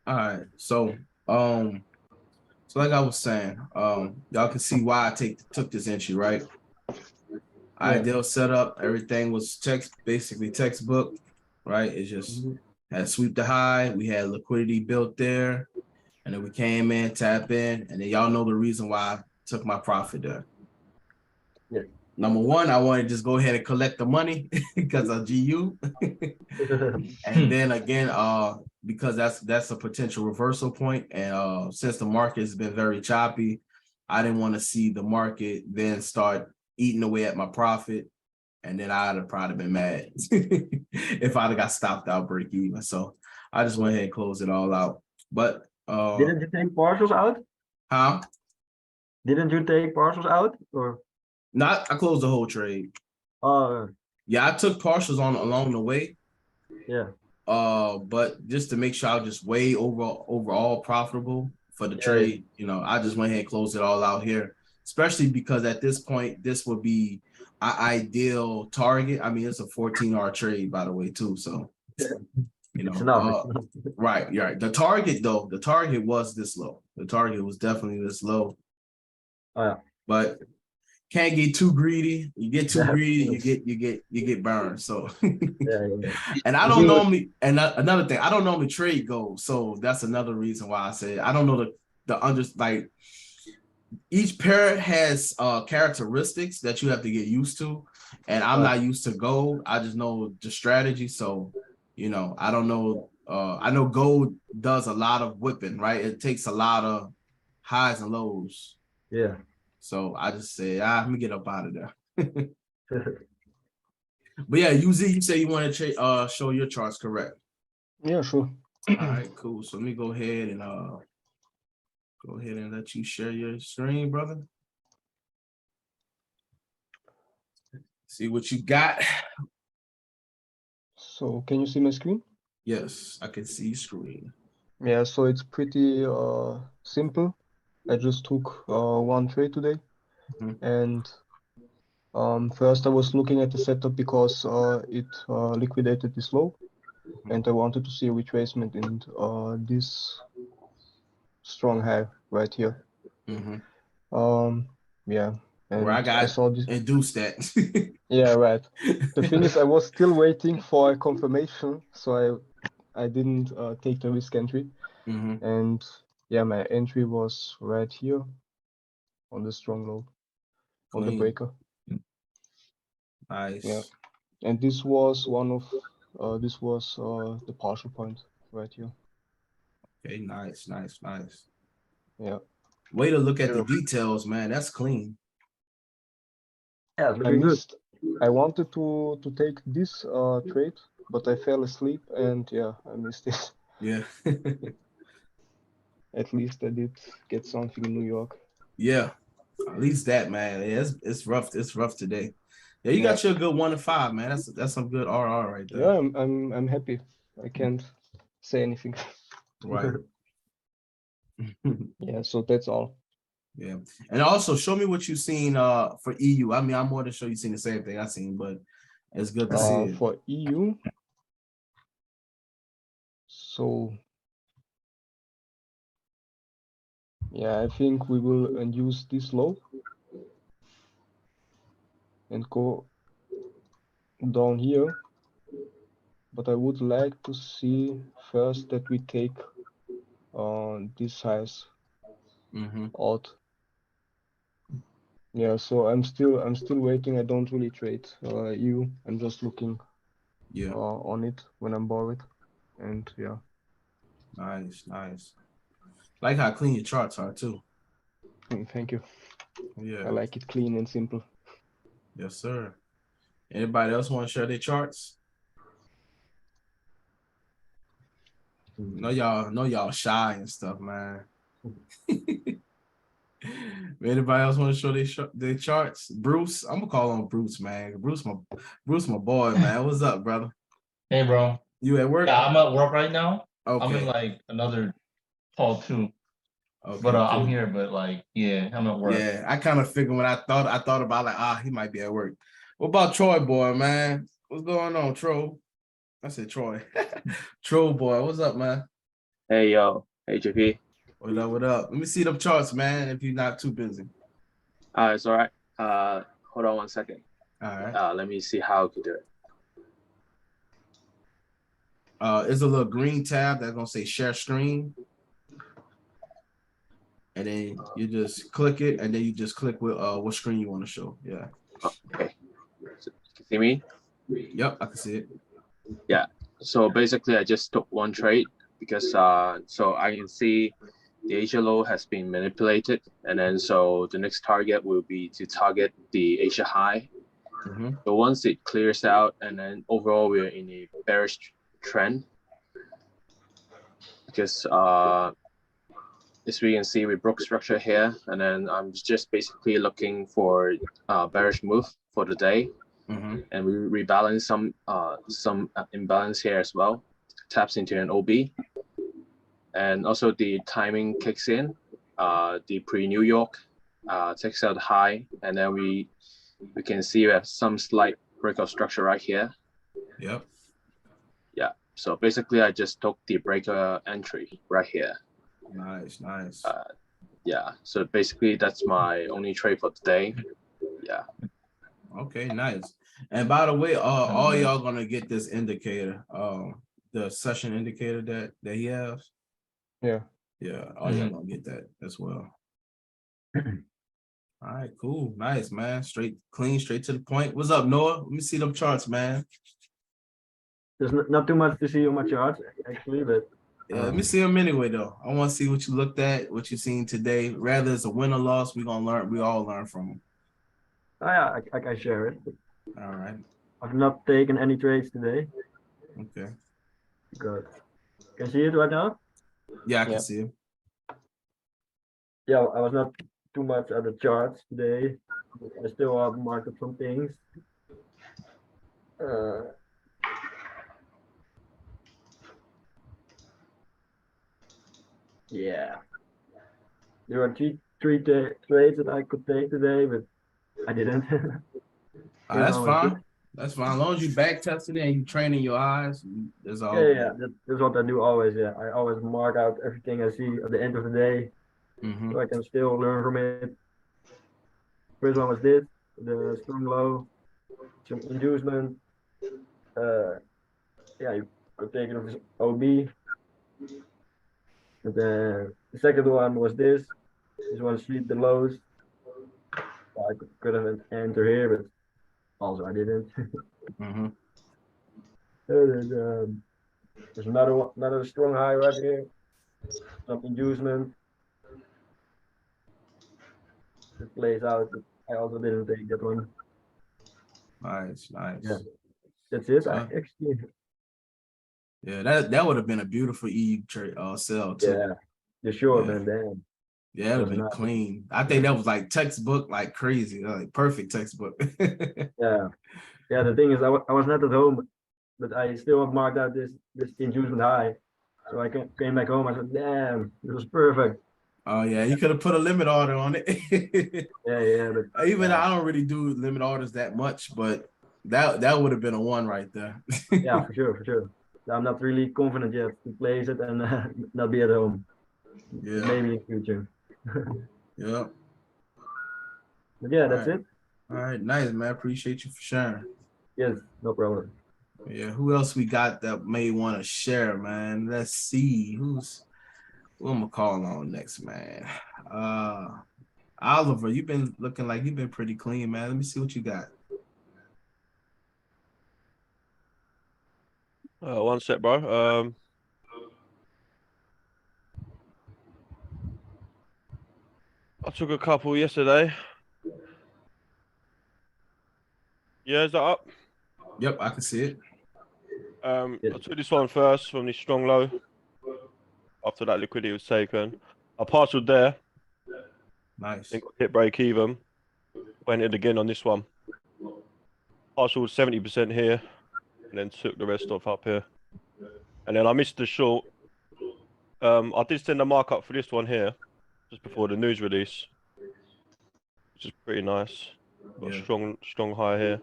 All right. So like I was saying, y'all can see why I took this entry, right? Yeah. Ideal setup, everything was basically textbook, right? It just Mhm. had sweep the high, we had liquidity built there, and then we came in, tap in, and then y'all know the reason why I took my profit there. Yeah. Number one, I wanted to just go ahead and collect the money because of GU. And then again, because that's a potential reversal point, and since the market has been very choppy, I didn't want to see the market then start eating away at my profit, and then I'd have probably been mad if I'd have got stopped out break even. So I just went Yeah. ahead and closed it all out. But Didn't you take partials out? how? Didn't you take partials out? Or Not I closed the whole trade. uh Yeah, I took partials on along the way, yeah. but just to make sure I was just way overall profitable for the Yeah, trade, I just went ahead and closed it all out here, especially because at this point, this would be an ideal target. I mean, it's a 14-hour trade, by the way, too. So, yeah. you It's know, enough. uh, right, you're right. The target was this low. The target was definitely this low, Oh yeah. but can't get too greedy. You get too Yeah. greedy, you get burned. So, Yeah, yeah. and I You don't see what normally, and another thing, I don't normally trade gold. So that's another reason why I said I don't know the under like each pair has characteristics that you have to get used to, and I'm not used to gold. I just know the strategy. So, I don't know. I know gold does a lot of whipping, right? It takes a lot of highs and lows. yeah. So I just say, let me get up out of there. But yeah, UZ, you say you want to show your charts, correct? Yeah, sure. All right, cool. So let me go ahead and let you share your screen, brother. See what you got. So can you see my screen? Yes, I can see screen. Yeah, so it's pretty simple. I just took one trade today, Mhm, and first I was looking at the setup because it liquidated this low, mhm, and I wanted to see a retracement in this strong high right here. mhm. Um, yeah, Where I and I got saw this. induced at. Yeah, right. The thing is, I was still waiting for a confirmation, so I didn't take the risk entry. Mhm. And yeah, my entry was right here on the strong low, on the Clean. breaker. Yeah, Nice. and this was one of this was the partial point right here. Okay, nice, nice, nice. Yeah, Way to look at the yeah. details, man. That's clean. Yeah, it's looking good. I wanted to take this trade, but I fell asleep and yeah, I missed it. Yeah. At least I did get something in New York. Yeah. At least that, man. Yeah, it's rough. It's rough today. Yeah, you Yeah, got your good 1 to 5, man. That's some good RR right yeah, there. I'm happy. I can't say anything. Right. Yeah, so that's all. Yeah. And also show me what you've seen for EU. I mean, I'm more than sure you've seen the same thing I've seen, but it's good to see it. For EU, so yeah, I think we will use this low and go down here. But I would like to see first that we take this size Mm-hmm. out. Yeah, so I'm still waiting. I don't really trade EU. I'm just looking Yeah. on it when I'm bored. And yeah, Nice, nice. Like how clean your charts are too. thank you. I Yeah. like it clean and simple. Yes, sir. Anybody else want to share their charts? Know y'all shy and stuff, man. Anybody else want to show their charts? Bruce, I'm gonna call on Bruce, man. Bruce, my boy, man. What's up, brother? Hey, bro. You at work? Yeah, I'm at work right now. I'm in Okay, like another call too, but okay, I'm cool. here. But like, yeah, I'm at work. Yeah, I kind of figured when I thought about like, he might be at work. What about Troy boy, man? What's going on, Tro? I said Troy. Troll boy, what's up, man? Hey yo, hey JP. What up? What up? Let me see them charts, man. If you're not too busy. It's all right. Hold on one second. All right. Let me see how I can do it. It's a little green tab that's gonna say share screen. And then you just click it, and then you just click with what screen you want to show. Yeah. Okay. So, you can see me? Yep, I can see it. Yeah. So basically, I just took one trade because so I can see the Asia low has been manipulated, and then so the next target will be to target the Asia high. So once it clears out, and then overall we're in a bearish trend because as we can see, we broke structure here, and then I'm just basically looking for bearish move for the day, and we rebalance some imbalance here as well. Taps into an OB, and also the timing kicks in. The pre-New York takes out high, and then we can see we have some slight breakout structure right here. Yep. Yeah. So basically, I just took the breaker entry right here. Nice, nice. Yeah. So basically, that's my only trade for today. Yeah. Okay, nice. And by the way, all y'all gonna get this indicator, the session indicator that he has. Yeah. Yeah, all y'all gonna get that as well. All right, cool, nice, man. Straight, clean, straight to the point. What's up, Noah? Let me see them charts, man. There's not too much to see on my charts actually, but Yeah, let me see them anyway, though. I want to see what you looked at, what you seen today. Rather it's a win or loss, we gonna learn. We all learn from them. yeah, I can share it. All right. I've not taken any trades today. Okay. Good. Can you see it right now? Yeah, I can see him. Yeah, I was not too much at the charts today. I still have marked up some things. Yeah. There are three trades that I could take today, but I didn't. That's fine. That's fine. As long as you back testing it and you training your eyes, that's all. Yeah, that's what I do always. Yeah, I always mark out everything I see at the end of the day, so I can still learn from it. First one was this, the strong low, some inducement. Yeah, you could take it with OB. And then the second one was this. This one sleep the lows. I could have entered here, but also I didn't. There's another strong high right here. Some inducement. It plays out. I also didn't take that one. Nice, nice. Yeah, that's it. Actually. Yeah, that would have been a beautiful EU trade sell too. Yeah, you're sure, man. Damn. Yeah, it would have been clean. I think that was like textbook, like crazy, like perfect textbook. Yeah. The thing is, I was not at home, but I still have marked out this inducement high. So I came back home. I said, "Damn, this was perfect." Oh yeah, you could have put a limit order on it. Yeah. But, even I don't really do limit orders that much, but that would have been a one right there. Yeah, for sure. I'm not really confident yet to place it and not be at home. Yeah, maybe in future. Yeah. But yeah, that's it. All right, nice, man. Appreciate you for sharing. Yes, no problem. Yeah, who else we got that may want to share, man? Let's see who I'm gonna call on next, man. Oliver, you've been looking like you've been pretty clean, man. Let me see what you got. One sec, bro. I took a couple yesterday. Yeah, is that up? Yep, I can see it. I took this one first from the strong low. After that liquidity was taken, I partialed there. Nice. Think hit break even. Went in again on this one. Partial 70% here, and then took the rest off up here. And then I missed the short. I did send a markup for this one here, just before the news release, which is pretty nice. Got a strong high here.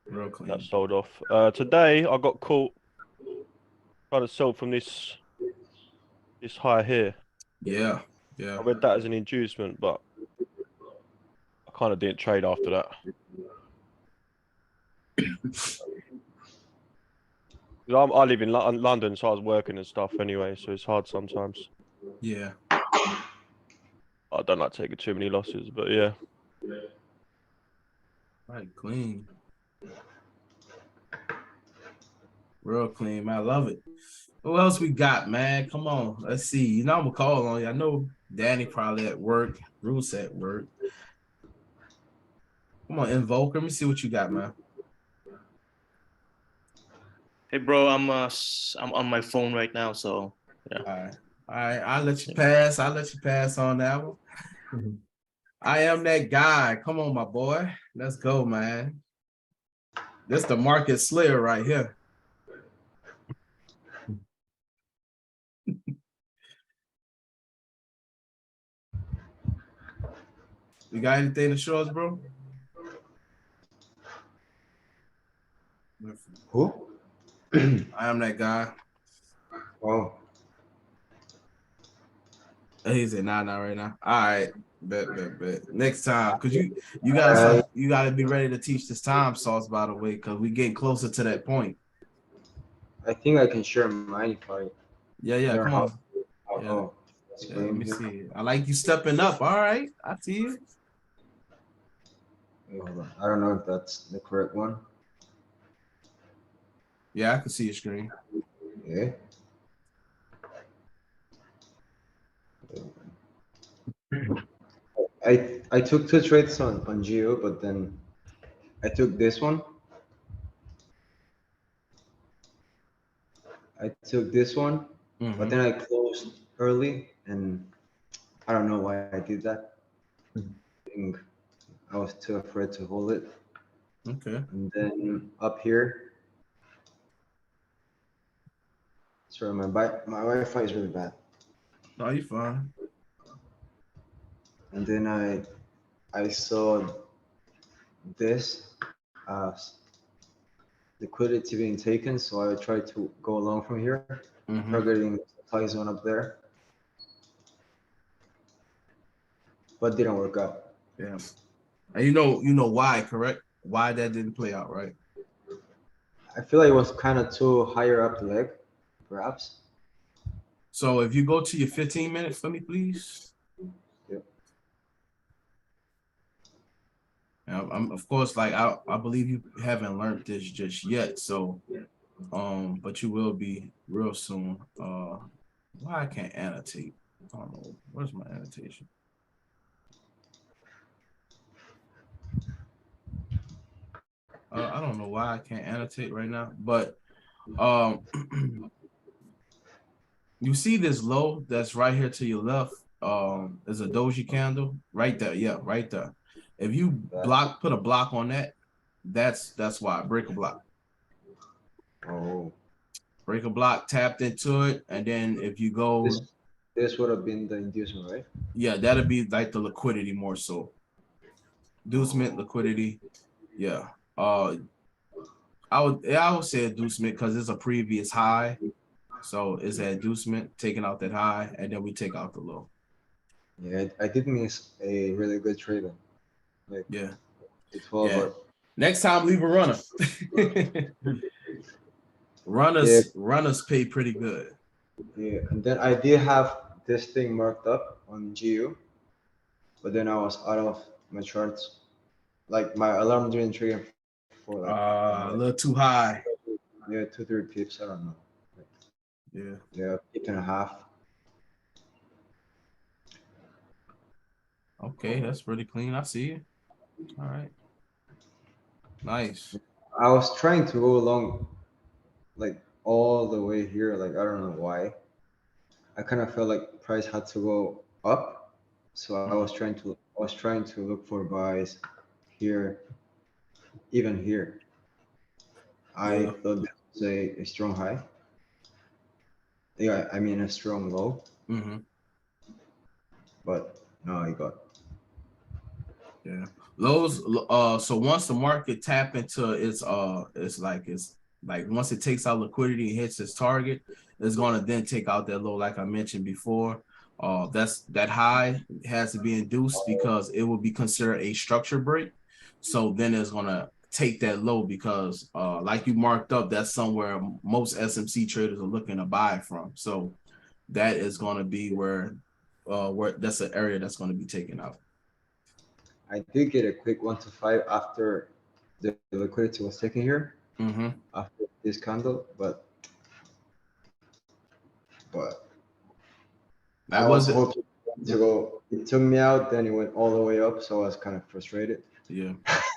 Real clean. That sold off. Today I got caught trying to sell from this this high here. Yeah, yeah. I read that as an inducement, but I kind of didn't trade after that. I live in London, so I was working and stuff anyway, so it's hard sometimes. Yeah. I don't like taking too many losses, but yeah. Right, clean. Real clean, man. I love it. Who else we got, man? Come on. Let's see. You know I'm gonna call on you. I know Danny probably at work, Bruce at work. Come on, Invoke. Let me see what you got, man. Hey, bro, I'm on my phone right now, so yeah. All right. I'll let you pass. I'll let you pass on that one. I am that guy. Come on, my boy. Let's go, man. This the market slayer right here. You got anything to show us, bro? Who? I am that guy. Oh. He's at not right now. All right, bet. Next time, cause you gotta be ready to teach this time sauce, by the way, cause we getting closer to that point. I think I can share mine if I. Yeah. Come on. Oh. Yeah, let me see. I like you stepping up. All right, I see you. Wait, hold on. I don't know if that's the correct one. Yeah, I can see your screen. Yeah. I took 2 trades on Geo, but then I took this one. I took this one, but then I closed early, and I don't know why I did that. I think I was too afraid to hold it. Okay. And then up here, sorry, my Wi-Fi is really bad. No, you're fine. And then I saw this liquidity being taken, so I tried to go along from here, targeting the supply zone up there, but didn't work out. Yeah, and you know why, correct? Why that didn't play out, right? I feel like it was kind of too higher up the leg, perhaps. So if you go to your 15 minutes for me, please. Yep. Now, of course, like I believe you haven't learned this just yet, so but you will be real soon. Why I can't annotate? I don't know. Where's my annotation? I don't know why I can't annotate right now, but you see this low that's right here to your left. There's a doji candle right there. Yeah, right there. If you put a block on that, that's why. Break a block. Oh. Break a block, tapped into it, and then if you go, this would have been the inducement, right? Yeah, that'd be like the liquidity more so. Inducement, liquidity, yeah. I would say inducement because it's a previous high, so it's an inducement taking out that high, and then we take out the low. Yeah, I did miss a really good trade. Like, yeah. 12 yeah. Next time, leave a runner. Runners pay pretty good. Yeah, and then I did have this thing marked up on GU, but then I was out of my charts. Like my alarm didn't trigger for like a little too high. Yeah, 2-3 pips. I don't know. Yeah, pip and a half. Okay, that's pretty clean. I see you. All right. Nice. I was trying to go along like all the way here. Like I don't know why. I kind of felt like price had to go up, so I was trying to look for buys here, even here. I thought this was a strong high. Yeah, I mean a strong low. But no, I got. Yeah, lows. So once the market tap into its like once it takes out liquidity and hits its target, it's going to then take out that low, like I mentioned before. That high has to be induced because it will be considered a structure break. So then it's going to take that low because like you marked up, that's somewhere most SMC traders are looking to buy from. So that is going to be where that's an area that's going to be taken out. I did get a quick 1 to 5 after the liquidity was taken here, after this candle, but I was hoping to go. It took me out, then it went all the way up, so I was kind of frustrated. Yeah.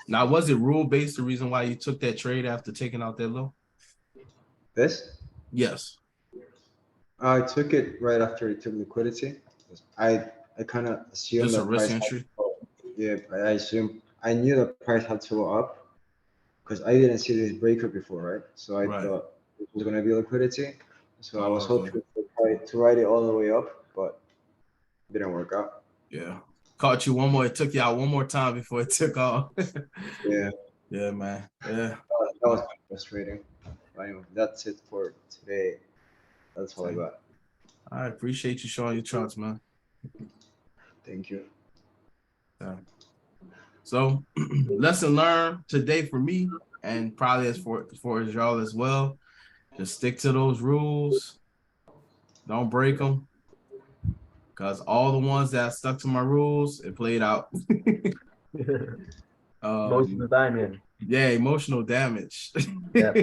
Now, was it rule based the reason why you took that trade after taking out that low? This? Yes. I took it right after it took liquidity. I kind of assumed just a risk entry. Yeah, I knew the price had to go up because I didn't see this breaker before, right? So I thought it was gonna be liquidity. So I was hoping to ride it all the way up, but it didn't work out. Yeah. Caught you one more. It took you out one more time before it took off. Yeah. Yeah, man. Yeah. That was frustrating. But anyway, that's it for today. That's all I got. I appreciate you showing your charts, man. Thank you. Yeah. So lesson learned today for me, and probably as for y'all as well. Just stick to those rules. Don't break them. Because all the ones that stuck to my rules, it played out. Most of the time, yeah. Yeah, emotional damage. Yeah.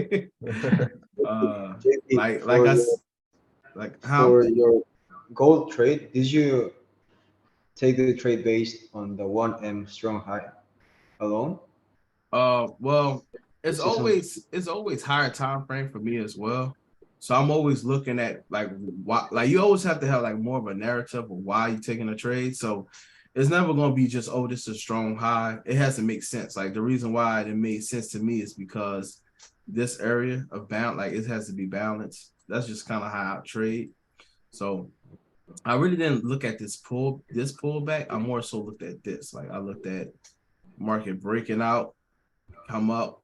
For your gold trade, did you take the trade based on the 1M strong high alone? Well, it's always higher time frame for me as well. So I'm always looking at like why, like you always have to have like more of a narrative of why you're taking a trade. So it's never going to be just, oh, this is a strong high. It has to make sense. Like the reason why it made sense to me is because this area of balance, like it has to be balanced. That's just kind of how I trade. So I really didn't look at this pullback. I more so looked at this. Like I looked at market breaking out, come up,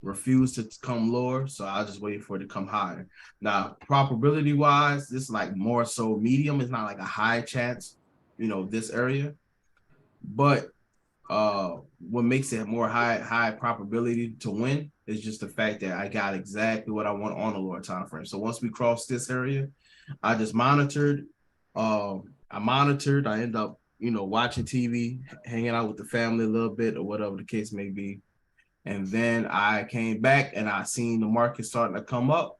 refuse to come lower, so I just wait for it to come higher. Now, probability wise, this is like more so medium. It's not like a high chance, this area. But what makes it more high probability to win is just the fact that I got exactly what I want on a lower time frame. So once we cross this area, I just monitored. I end up, watching TV, hanging out with the family a little bit or whatever the case may be. And then I came back and I seen the market starting to come up,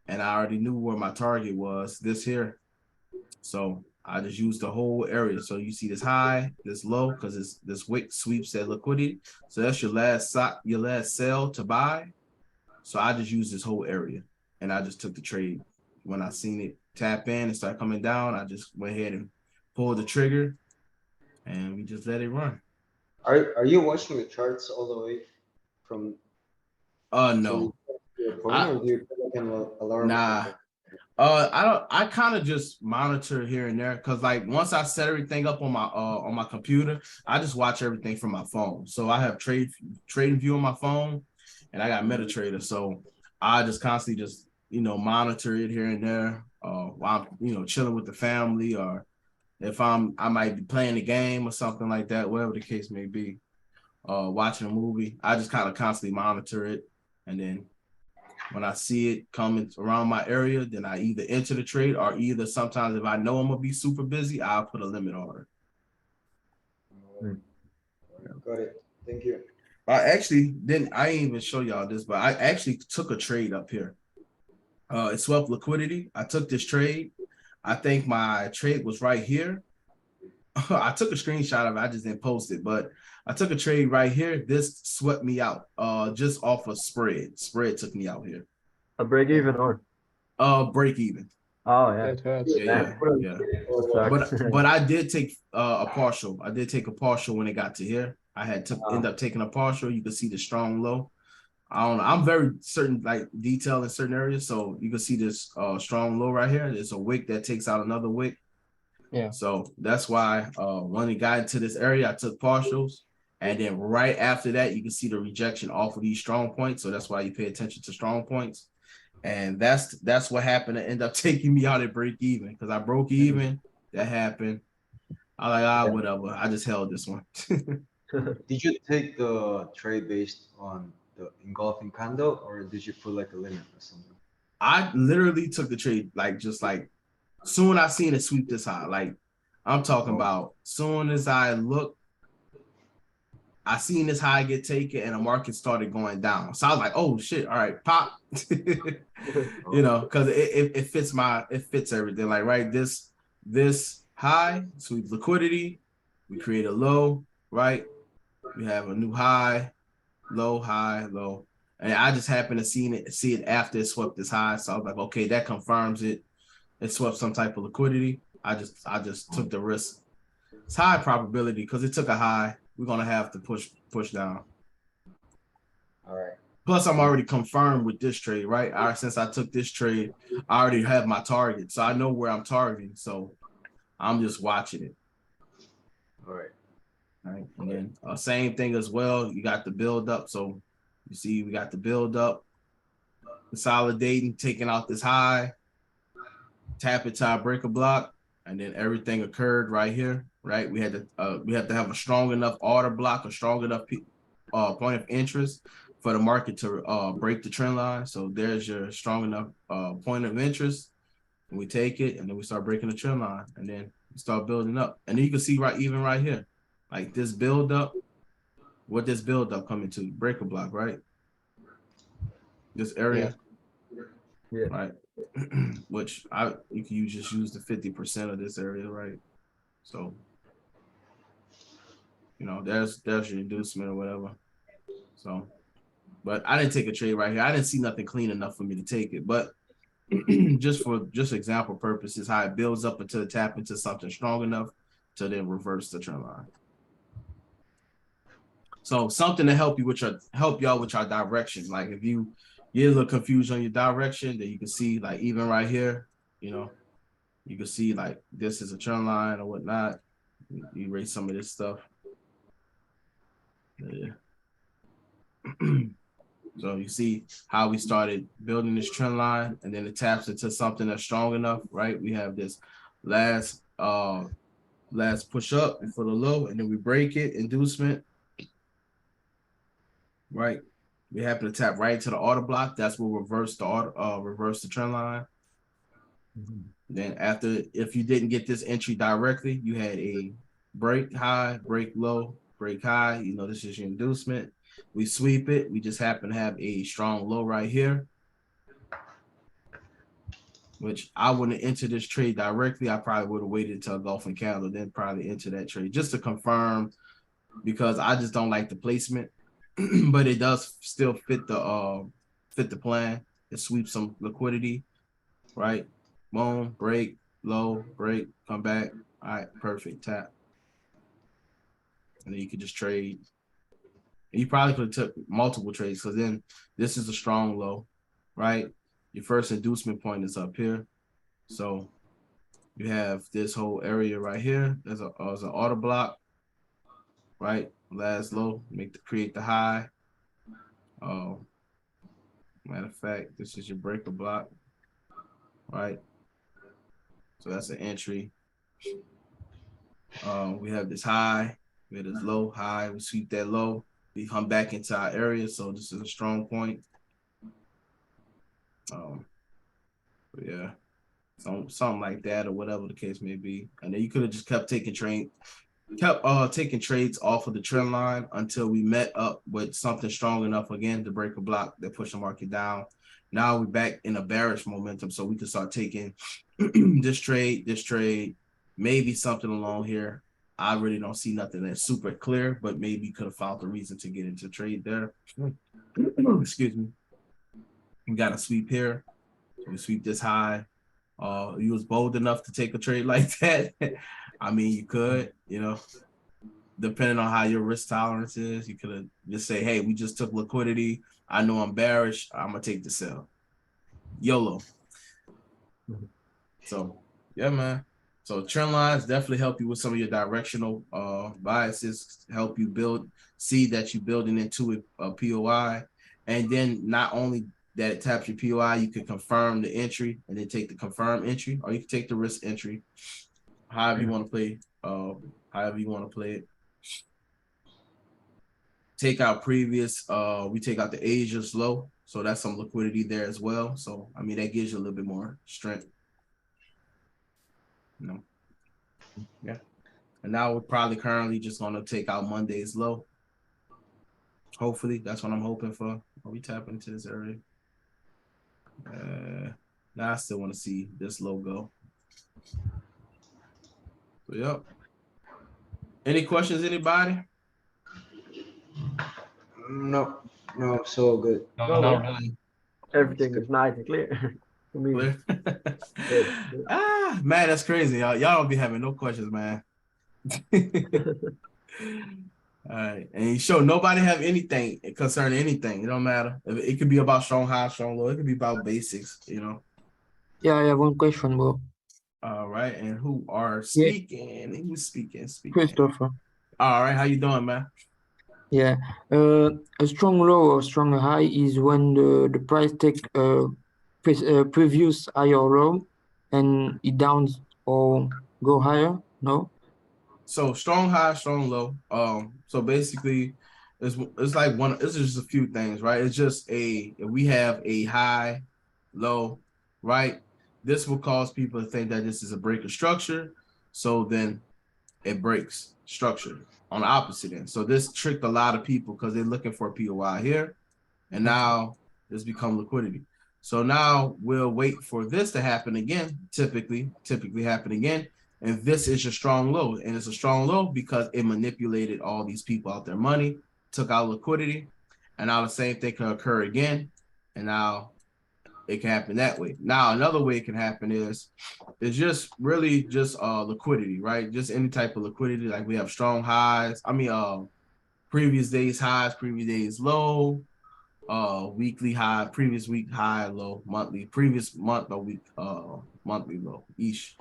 and I already knew where my target was, this here. So I just used the whole area. So you see this high, this low, because this wick sweeps that liquidity. So that's your last sell to buy. So I just used this whole area, and I just took the trade. When I seen it tap in and start coming down, I just went ahead and pulled the trigger, and we just let it run. Are you watching the charts all the way from? No. Or do you put like an alarm? Nah. I kind of just monitor here and there because like once I set everything up on my computer, I just watch everything from my phone. So I have TradingView on my phone, and I got MetaTrader. So I just constantly just monitor it here and there while I'm chilling with the family, or if I might be playing a game or something like that, whatever the case may be. Watching a movie, I just kind of constantly monitor it, and then when I see it coming around my area, then I either enter the trade, or either sometimes if I know I'm gonna be super busy, I'll put a limit order. Got it. Thank you. I didn't even show y'all this, but I actually took a trade up here. It swept liquidity. I took this trade. I think my trade was right here. I took a screenshot of it. I just didn't post it, but I took a trade right here. This swept me out just off of spread. Spread took me out here. A break even or? Break even. Oh, yeah. Yeah. But I did take a partial. I did take a partial when it got to here. I had end up taking a partial. You can see the strong low. I don't know. I'm very certain, like detail in certain areas. So you can see this strong low right here. There's a wick that takes out another wick. Yeah. So that's why when it got into this area, I took partials. And then right after that, you can see the rejection off of these strong points. So that's why you pay attention to strong points. And that's what happened to end up taking me out at break even, because I broke even. That happened. I like, whatever. I just held this one. Did you take the trade based on the engulfing candle, or did you put like a limit or something? I literally took the trade just like soon I seen it sweep this high. Like I'm talking about soon as I looked, I seen this high get taken and the market started going down. So I was like, oh shit, all right, pop. You know, because it fits everything. Like right, this high, sweep liquidity, we create a low, right? We have a new high, low, low. And I just happened to see it after it swept this high. So I was like, okay, that confirms it. It swept some type of liquidity. I just took the risk. It's high probability because it took a high. We're gonna have to push down. All right. Plus, I'm already confirmed with this trade, right? Since I took this trade, I already have my target, so I know where I'm targeting. So I'm just watching it. All right. All right. And then same thing as well. You got the build up. So you see, we got the build up, consolidating, taking out this high, tap it to our breaker block, and then everything occurred right here. Right, we have to have a strong enough order block, a strong enough point of interest for the market to break the trend line. So there's your strong enough point of interest. And we take it, and then we start breaking the trend line, and then we start building up. And then you can see even right here, like this build up. What this build up coming to? Breaker block, right? This area, yeah. Right? Which you can just use the 50% of this area, right? So. You know, there's your inducement or whatever. So, but I didn't take a trade right here. I didn't see nothing clean enough for me to take it. But just example purposes, how it builds up until it tap into something strong enough to then reverse the trend line. So something to help y'all with your direction. Like if you get a little confused on your direction, then you can see like even right here, you know, you can see like this is a trend line or whatnot. You erase some of this stuff. Yeah. So you see how we started building this trend line, and then it taps into something that's strong enough, right? We have this last push up for the low, and then we break it, inducement, right? We happen to tap right into the order block. That's what reverse the trend line. Mm-hmm. Then after, if you didn't get this entry directly, you had a break high, break low, break high. You know, this is your inducement. We sweep it. We just happen to have a strong low right here, which I wouldn't enter this trade directly. I probably would have waited until engulfing candle, then probably enter that trade just to confirm, because I just don't like the placement, but it does still fit the plan. It sweeps some liquidity, right? Boom, break, low, break, come back. All right, perfect, tap. And then you could just trade. And you probably could have took multiple trades, because then this is a strong low, right? Your first inducement point is up here. So you have this whole area right here. There's an order block, right? Last low, create the high. Matter of fact, this is your breaker block, right? So that's an entry. We have this high, we have this low, high, we sweep that low. We come back into our area, so this is a strong point. Yeah, something like that, or whatever the case may be. And then you could have just kept taking trades off of the trend line until we met up with something strong enough again to break a block that push the market down. Now we're back in a bearish momentum, so we can start taking this trade, maybe something along here. I really don't see nothing that's super clear, but maybe you could have found the reason to get into trade there. Excuse me. We got a sweep here. So we sweep this high. You was bold enough to take a trade like that. I mean, you could, you know, depending on how your risk tolerance is, you could have just say, hey, we just took liquidity. I know I'm bearish. I'm going to take the sell. YOLO. So, yeah, man. So trend lines definitely help you with some of your directional biases, help you see that you're building into a POI. And then not only that it taps your POI, you can confirm the entry and then take the confirm entry, or you can take the risk entry, however you want to play, it. Take out previous, we take out the Asia slow. So that's some liquidity there as well. So, I mean, that gives you a little bit more strength. Yeah. And now we're probably currently just going to take out Monday's low. Hopefully, that's what I'm hoping for. Are we tapping into this area? Now I still want to see this low go. So, yep. Any questions, anybody? No, so good. No, not really. Everything is nice and clear. To me. Clear? Good. Man, that's crazy. Y'all don't be having no questions, man. All right, and you show nobody have anything concerning anything. It don't matter. It could be about strong high, strong low. It could be about basics, you know. Yeah, I have one question, bro. All right, and who are speaking? Yeah. Who's speaking? Christopher. All right, how you doing, man? Yeah, a strong low or strong high is when the price take previous higher low and it downs or go higher. No. So strong high, strong low. So basically, it's like one. It's just a few things, right? It's just if we have a high, low, right? This will cause people to think that this is a break of structure. So then it breaks structure on the opposite end. So this tricked a lot of people because they're looking for a POI here, and now this become liquidity. So now we'll wait for this to happen again. Typically happen again. And this is your strong low. And it's a strong low because it manipulated all these people out their money, took out liquidity. And now the same thing can occur again. And now it can happen that way. Now, another way it can happen is just really just liquidity, right? Just any type of liquidity. Like we have strong highs. I mean, previous days highs, previous days low, weekly high, previous week high, low, monthly, previous month or week, monthly low, each.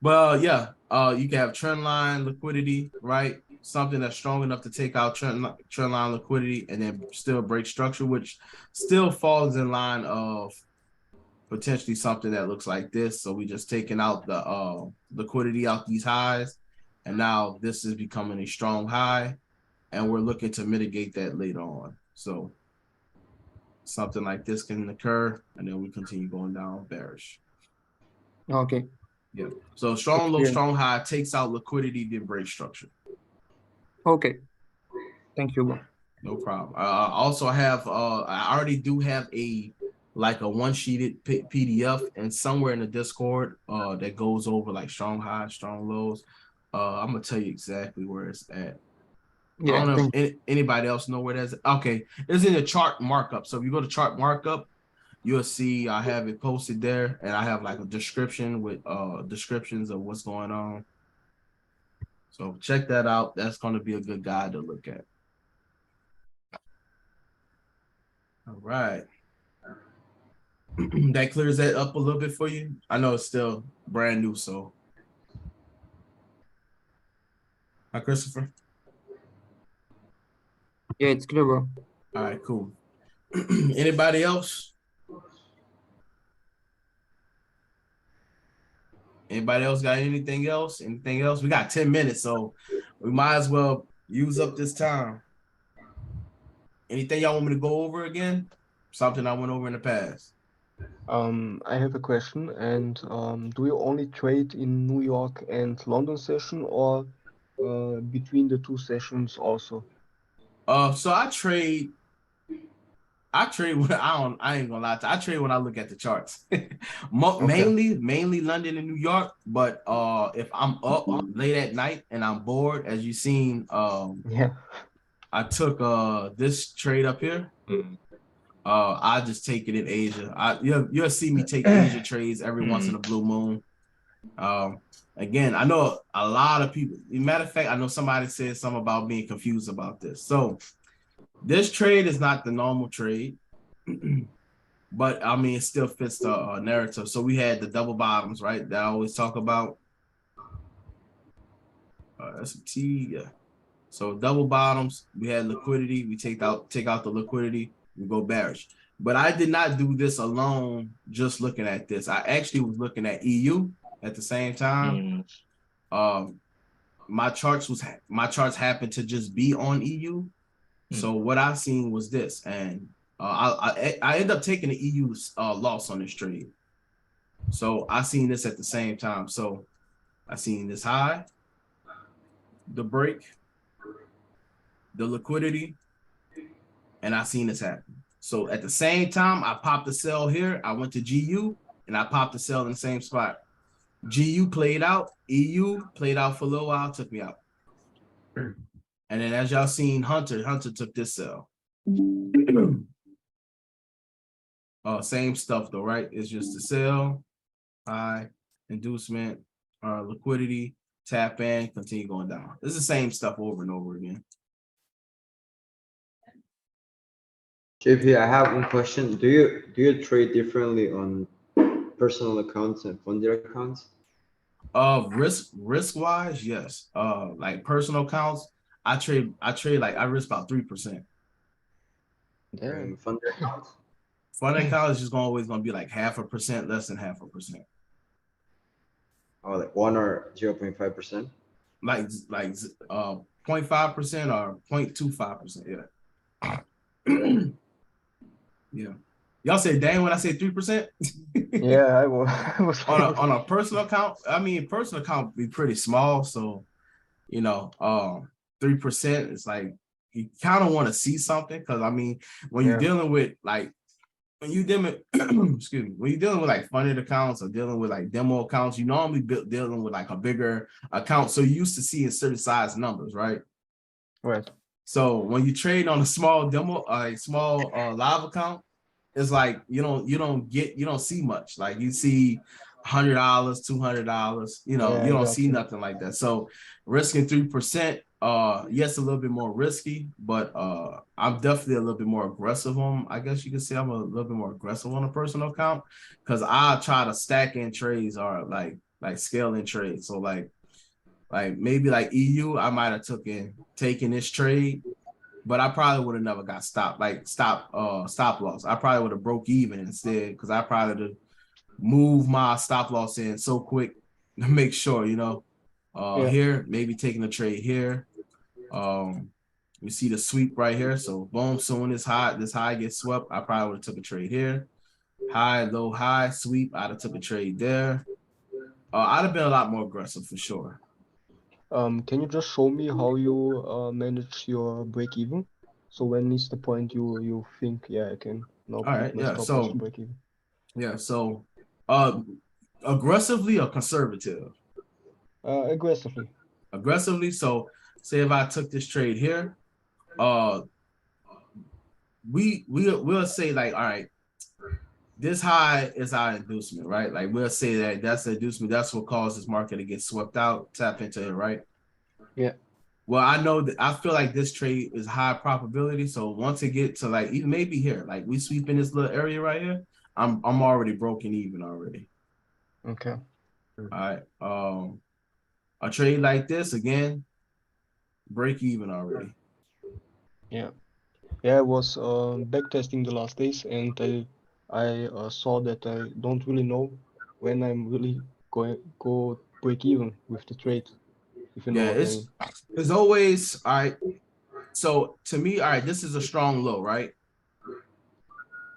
But yeah, you can have trend line liquidity, right? Something that's strong enough to take out trend line liquidity and then still break structure, which still falls in line of potentially something that looks like this. So we just taking out the liquidity out these highs, and now this is becoming a strong high, and we're looking to mitigate that later on. So something like this can occur, and then we continue going down bearish. Okay. Yeah. So strong low, strong high takes out liquidity, then break structure. Okay. Thank you, bro. No problem. Also, I have I already do have a one-sheeted PDF, and somewhere in the Discord that goes over like strong highs, strong lows. I'm gonna tell you exactly where it's at. Yeah, I don't know if anybody else know where that's. Okay, it's in the chart markup. So if you go to chart markup, you'll see I have it posted there, and I have like a description with descriptions of what's going on. So check that out. That's going to be a good guide to look at. All right. That clears that up a little bit for you. I know it's still brand new, so. Hi, Christopher. Yeah, it's clear, bro. All right, cool. Anybody else? Anybody else got anything else? Anything else? We got 10 minutes, so we might as well use up this time. Anything y'all want me to go over again? Something I went over in the past. I have a question, and do you only trade in New York and London session, or between the two sessions also? So I trade when I ain't gonna lie to you. I trade when I look at the charts. mainly London and New York, but if I'm up late at night and I'm bored, as you've seen, I took this trade up here. I just take it in Asia. You'll see me take Asia trades every once in a blue moon. Again, I know a lot of people. Matter of fact, I know somebody said something about being confused about this. So this trade is not the normal trade. but I mean, it still fits the narrative. So we had the double bottoms, right? That I always talk about. That's a T, yeah. So double bottoms, we had liquidity. We take out the liquidity, we go bearish. But I did not do this alone, just looking at this. I actually was looking at EU at the same time. My charts happened to just be on EU. So what I seen was this, and I ended up taking the EU loss on this trade. So I seen this at the same time. So I seen this high, the break, the liquidity, and I seen this happen. So at the same time, I popped the sell here. I went to GU and I popped the sell in the same spot. GU played out, EU played out for a little while, took me out. And then as y'all seen, Hunter took this sell. Same stuff though, right? It's just the sell, high, inducement, liquidity, tap in, continue going down. It's the same stuff over and over again. JP, I have one question. Do you trade differently on personal accounts and funded accounts? Risk wise, yes. Like personal accounts, I trade like I risk about 3%. And funded accounts? Funded accounts is just always gonna be like 0.5%, less than 0.5%. Oh, like 1 or 0.5%? Like 0.5% or 0.25%, yeah. Yeah. Y'all say dang when I say 3%? Yeah, I was on a personal account. I mean, personal account be pretty small, so 3% is like you kind of want to see something, because I mean, when you're dealing with like when you're dealing with like funded accounts or dealing with like demo accounts, you normally dealing with like a bigger account, so you used to see in certain size numbers, right? Right. So when you trade on a small demo, small live account, it's like you don't see much. Like you see $100, $200, you don't see nothing like that. So risking 3%, yes, a little bit more risky, but I'm definitely a little bit more aggressive on. I guess you could say I'm a little bit more aggressive on a personal account, because I try to stack in trades or like scale in trades. So like maybe like EU, I might have taken this trade, but I probably would have never got stop loss. I probably would have broke even instead, because I probably would have moved my stop loss in so quick to make sure, here, maybe taking a trade here. We see the sweep right here. So boom, soon this high gets swept, I probably would have took a trade here. High, low, high, sweep, I'd have took a trade there. I'd have been a lot more aggressive for sure. Can you just show me how you manage your break even? So when is the point you think, yeah, I can now all right, yeah, so break even? Yeah, so aggressively or conservative? Aggressively. Aggressively. So say if I took this trade here, we'll say like, all right, this high is our inducement, right? Like we'll say that's the inducement. That's what caused this market to get swept out, tap into it, right? Yeah. Well, I feel like this trade is high probability. So once it get to like even maybe here, like we sweep in this little area right here, I'm already broken even already. Okay. All right. A trade like this again, break even already. Yeah. Yeah, I was back testing the last days, and I saw that I don't really know when I'm really go break even with the trade. If you know what I mean. It's always all right. So to me, all right, this is a strong low, right?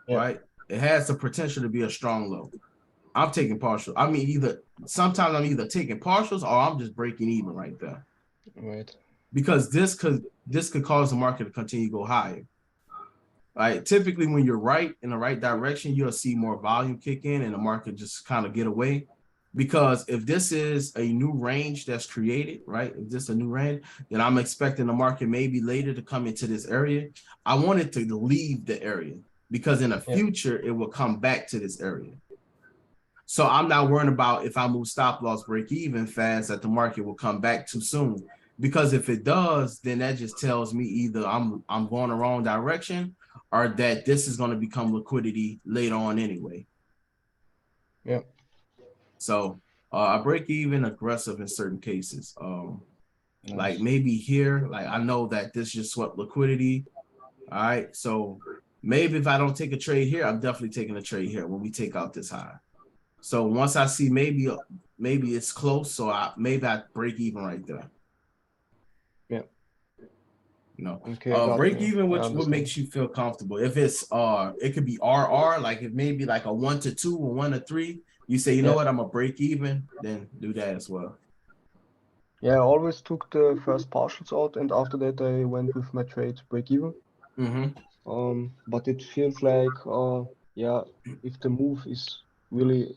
Yeah. Right. It has the potential to be a strong low. I'm taking partial. I mean, sometimes I'm either taking partials or I'm just breaking even right there. Right. Because this could cause the market to continue to go higher. Right. Typically, when you're right in the right direction, you'll see more volume kick in and the market just kind of get away. Because if this is a new range that's created, right? If this is a new range, then I'm expecting the market maybe later to come into this area. I want it to leave the area, because in the future, it will come back to this area. So I'm not worrying about if I move stop loss break even fast that the market will come back too soon. Because if it does, then that just tells me either I'm going the wrong direction, are that this is going to become liquidity later on anyway. Yeah. So I break even aggressive in certain cases. Like maybe here, like I know that this just swept liquidity. All right. So maybe if I don't take a trade here, I'm definitely taking a trade here when we take out this high. So once I see maybe it's close, so maybe I break even right there. Yeah. You know, Okay, break you. even, I what understand. makes you feel comfortable? If it's it could be RR, like if maybe like a 1 to 2 or 1 to 3, you say, you know what, I'm gonna break even, then do that as well. Yeah, I always took the first partials out, and after that I went with my trade break even. But it feels like yeah, if the move is really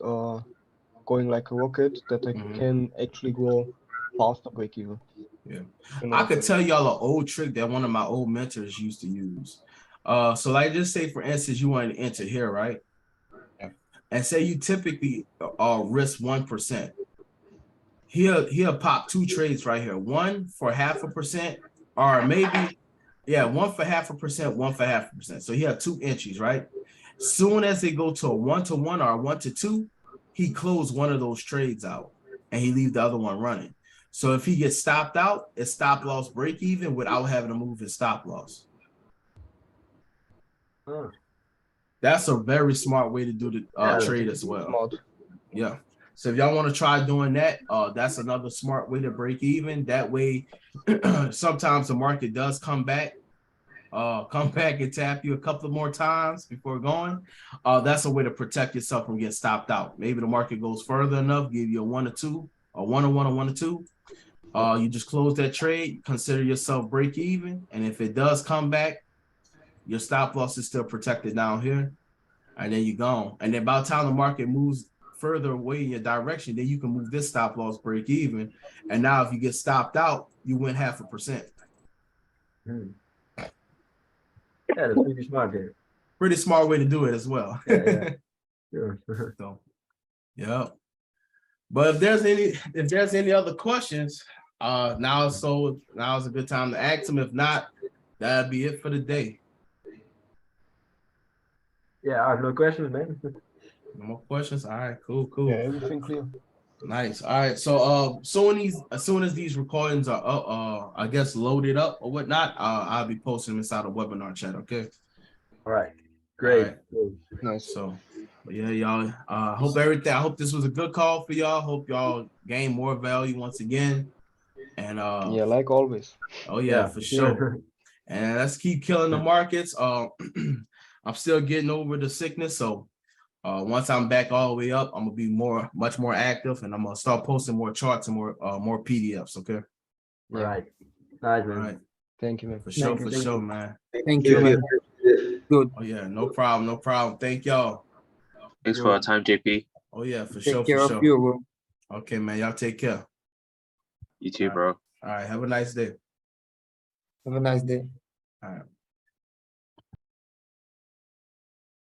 going like a rocket, that I can actually go faster break even. Yeah, You know I what could I mean? tell y'all an old trick that one of my old mentors used to use. So like just say for instance you wanted to enter here, right? Yeah. And say you typically risk 1%. He'll pop 2 trades right here, 1 for 0.5%, or maybe, yeah, 1 for 0.5%, 1 for 0.5%. So he had 2 entries, right? Soon as they go to a 1 to 1 or a 1 to 2, he closed one of those trades out and he leave the other one running. So if he gets stopped out, it's stop loss break even without having to move his stop loss. That's a very smart way to do the trade as well. Smart. Yeah. So if y'all want to try doing that, that's another smart way to break even. That way, sometimes the market does come back and tap you a couple more times before going. That's a way to protect yourself from getting stopped out. Maybe the market goes further enough, give you a 1 or 2, or 1 or 1 or 1 or 2. You just close that trade, consider yourself break even, and if it does come back, your stop loss is still protected down here, and then you're gone. And then by the time the market moves further away in your direction, then you can move this stop loss break even. And now if you get stopped out, you win 0.5%. Yeah, that's pretty smart there. Pretty smart way to do it as well. Yeah. Sure. So, yeah. But if there's any other questions, now is a good time to ask them. If not, that'd be it for the day. Yeah, I have no questions, man. No more questions. All right, cool. Yeah, everything clear. Nice. All right. So as soon as these recordings are I guess loaded up or whatnot, I'll be posting them inside the webinar chat. Okay. All right. Great. All right. Nice. So yeah, y'all. I hope this was a good call for y'all. Hope y'all gain more value once again. And yeah, like always. Oh yeah, for sure. And let's keep killing the markets. I'm still getting over the sickness, so once I'm back all the way up, I'm gonna be much more active, and I'm gonna start posting more charts and more PDFs. Okay. All right. Nice, man. All right. Thank you, man. For sure, man. Thank you, man. Good. Oh yeah, no problem. Thank y'all. Thanks for your time, JP. Oh yeah, for Take sure. care of you, bro. Okay, man. Y'all take care. You too, bro. All right. Have a nice day. Have a nice day. All right.